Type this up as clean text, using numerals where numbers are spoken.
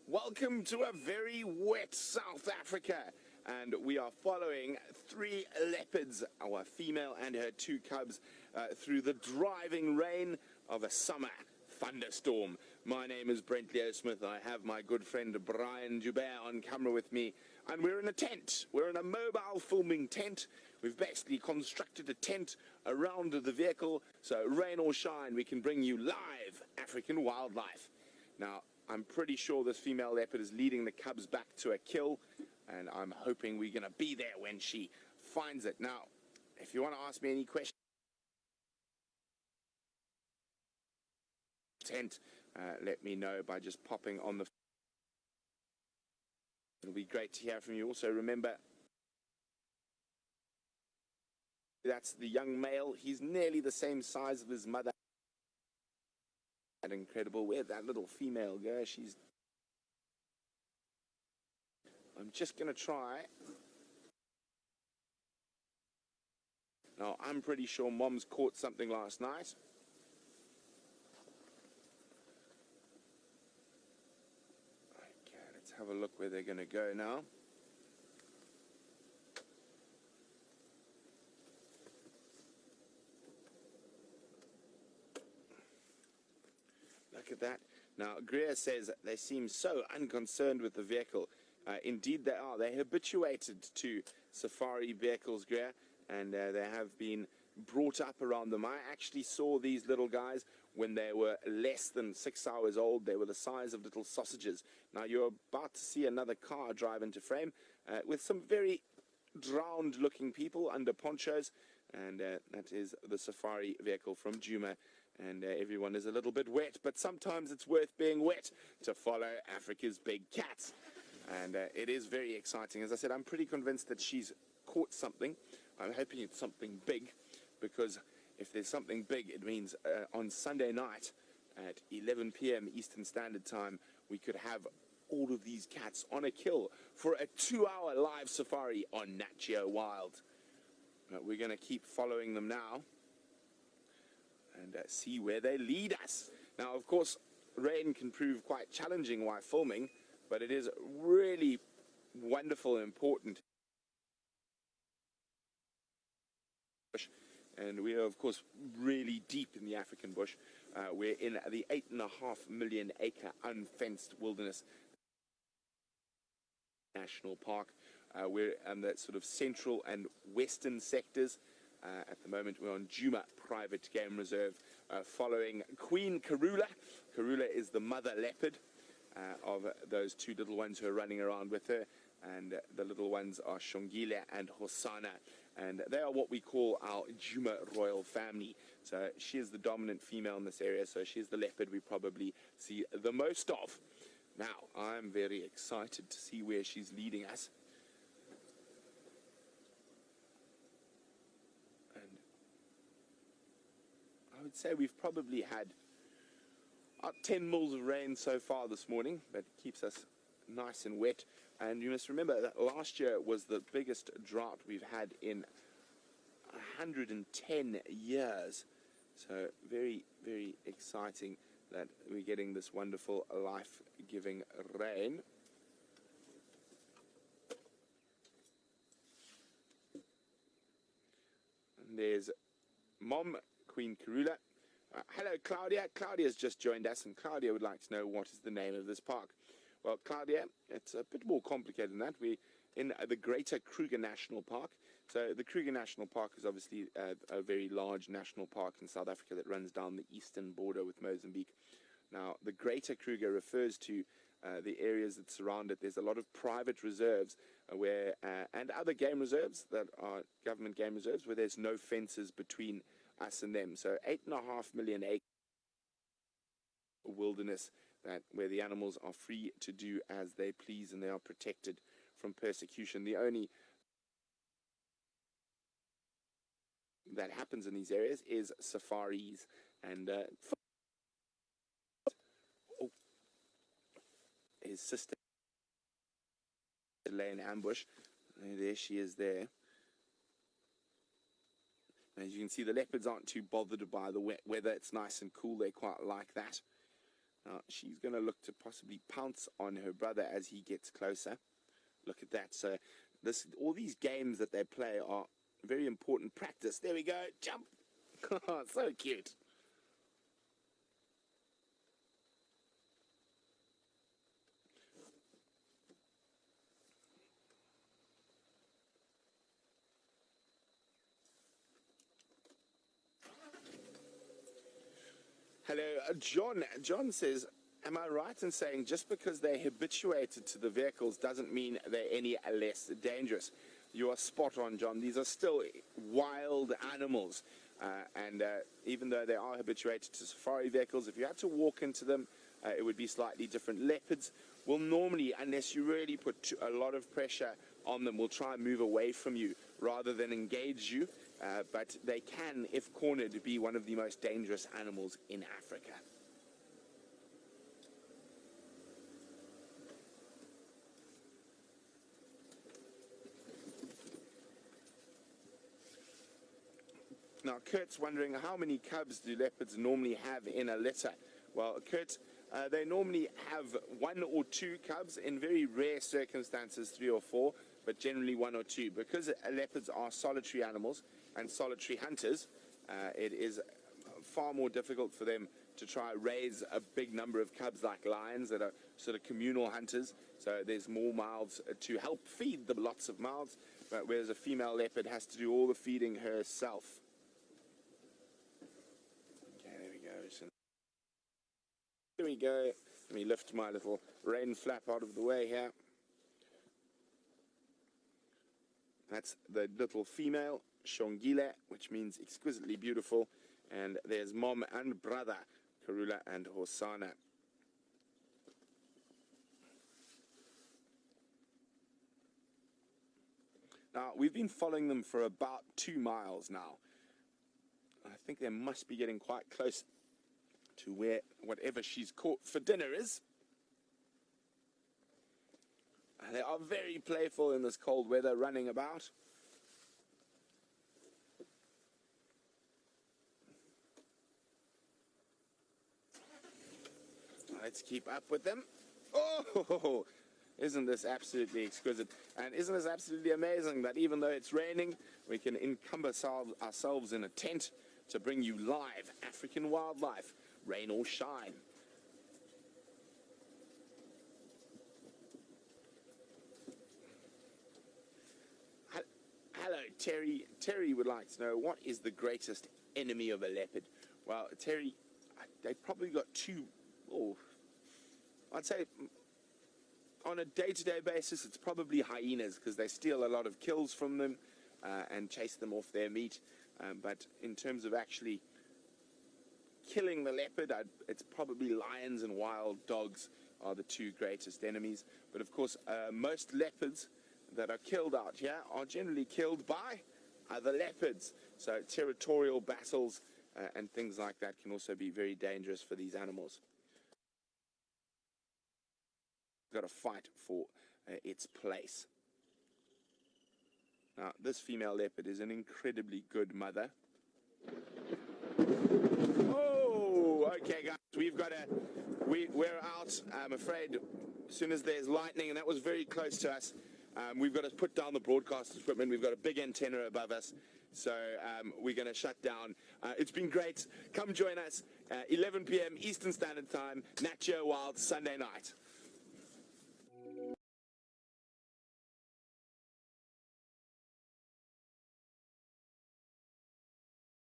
Welcome to a very wet South Africa, and we are following three leopards, our female and her two cubs, through the driving rain of a summer thunderstorm. My name is Brent Smith. I have my good friend Brian Djuma on camera with me, and we're in a tent. We're in a mobile filming tent. We've basically constructed a tent around the vehicle, so rain or shine, we can bring you live African wildlife. Now, I'm pretty sure this female leopard is leading the cubs back to a kill, and I'm hoping we're going to be there when she finds it. Now, if you want to ask me any questions, let me know by just popping on the. It'll be great to hear from you. Also, remember, that's the young male. He's nearly the same size of his mother. Incredible. Where'd that little female go? I'm just going to try. Now, I'm pretty sure Mom's caught something last night. Okay, let's have a look where they're going to go now. Look at that. Now, Greer says they seem so unconcerned with the vehicle. Indeed they are. They're habituated to safari vehicles, Greer, and they have been brought up around them. I actually saw these little guys when they were less than 6 hours old. They were the size of little sausages. Now, you're about to see another car drive into frame with some very drowned-looking people under ponchos, and that is the safari vehicle from Djuma. And everyone is a little bit wet, but sometimes it's worth being wet to follow Africa's big cats. And it is very exciting. As I said, I'm pretty convinced that she's caught something. I'm hoping it's something big, because if there's something big, it means on Sunday night at 11 p.m. Eastern Standard Time, we could have all of these cats on a kill for a 2-hour live safari on Nat Geo Wild. We're going to keep following them now and see where they lead us. Now, of course, rain can prove quite challenging while filming, but it is really wonderful and important. And we are, of course, really deep in the African bush. We're in the 8.5 million acre unfenced wilderness national park. We're in the sort of central and western sectors. At the moment, we're on Djuma Private Game Reserve, following Queen Karula. Karula is the mother leopard of those two little ones who are running around with her, and the little ones are Shongile and Hosanna, and they are what we call our Djuma royal family. So she is the dominant female in this area, so she's the leopard we probably see the most of. Now, I'm very excited to see where she's leading us. And I would say we've probably had 10 mils of rain so far this morning, but it keeps us nice and wet. And you must remember that last year was the biggest drought we've had in 110 years. So very, very exciting that we're getting this wonderful life-giving rain. And there's Mom, Queen Karula. Hello, Claudia. Claudia's just joined us, and Claudia would like to know what is the name of this park. Well, Claudia, it's a bit more complicated than that. We're in the greater Kruger National Park. So the Kruger National Park is obviously a very large national park in South Africa that runs down the eastern border with Mozambique. Now, the greater Kruger refers to the areas that surround it. There's a lot of private reserves and other game reserves that are government game reserves where there's no fences between us and them. So 8.5 million acre wilderness where the animals are free to do as they please, and they are protected from persecution. The only that happens in these areas is safaris, and his sister lay in ambush. There she is there. As you can see, the leopards aren't too bothered by the wet weather. It's nice and cool. They quite like that. Now, she's going to look to possibly pounce on her brother as he gets closer. Look at that. So all these games that they play are very important practice. There we go. Jump. So cute. Hello, John. John says, am I right in saying just because they're habituated to the vehicles doesn't mean they're any less dangerous? You are spot on, John. These are still wild animals. And even though they are habituated to safari vehicles, if you had to walk into them, it would be slightly different. Leopards will normally, unless you really put a lot of pressure on them, will try and move away from you rather than engage you. But they can, if cornered, be one of the most dangerous animals in Africa. Now, Kurt's wondering how many cubs do leopards normally have in a litter? Well, Kurt, they normally have 1 or 2 cubs, in very rare circumstances 3 or 4, but generally 1 or 2. Because leopards are solitary animals and solitary hunters, it is far more difficult for them to try raise a big number of cubs like lions that are sort of communal hunters. So there's more mouths to help feed them, lots of mouths, but whereas a female leopard has to do all the feeding herself. There we go. Let me lift my little rain flap out of the way here. That's the little female, Shongile, which means exquisitely beautiful. And there's mom and brother, Karula and Hosana. Now, we've been following them for about 2 miles now. I think they must be getting quite close to where whatever she's caught for dinner is. They are very playful in this cold weather, running about. Let's keep up with them. Oh, isn't this absolutely exquisite? And isn't this absolutely amazing that even though it's raining, we can encumber ourselves in a tent to bring you live African wildlife, rain or shine. Hello, Terry. Terry would like to know, what is the greatest enemy of a leopard? Well, Terry, they've probably got 2, I'd say on a day-to-day basis, it's probably hyenas, because they steal a lot of kills from them and chase them off their meat. But in terms of actually killing the leopard, it's probably lions and wild dogs are the 2 greatest enemies. But of course, most leopards that are killed out here are generally killed by other leopards. So territorial battles and things like that can also be very dangerous for these animals. Got to fight for its place. Now, this female leopard is an incredibly good mother. Oh, okay, guys, we're out. I'm afraid as soon as there's lightning, and that was very close to us, we've got to put down the broadcast equipment. We've got a big antenna above us, so we're going to shut down. It's been great. Come join us, 11 p.m. Eastern Standard Time, Nat Geo Wild, Sunday night.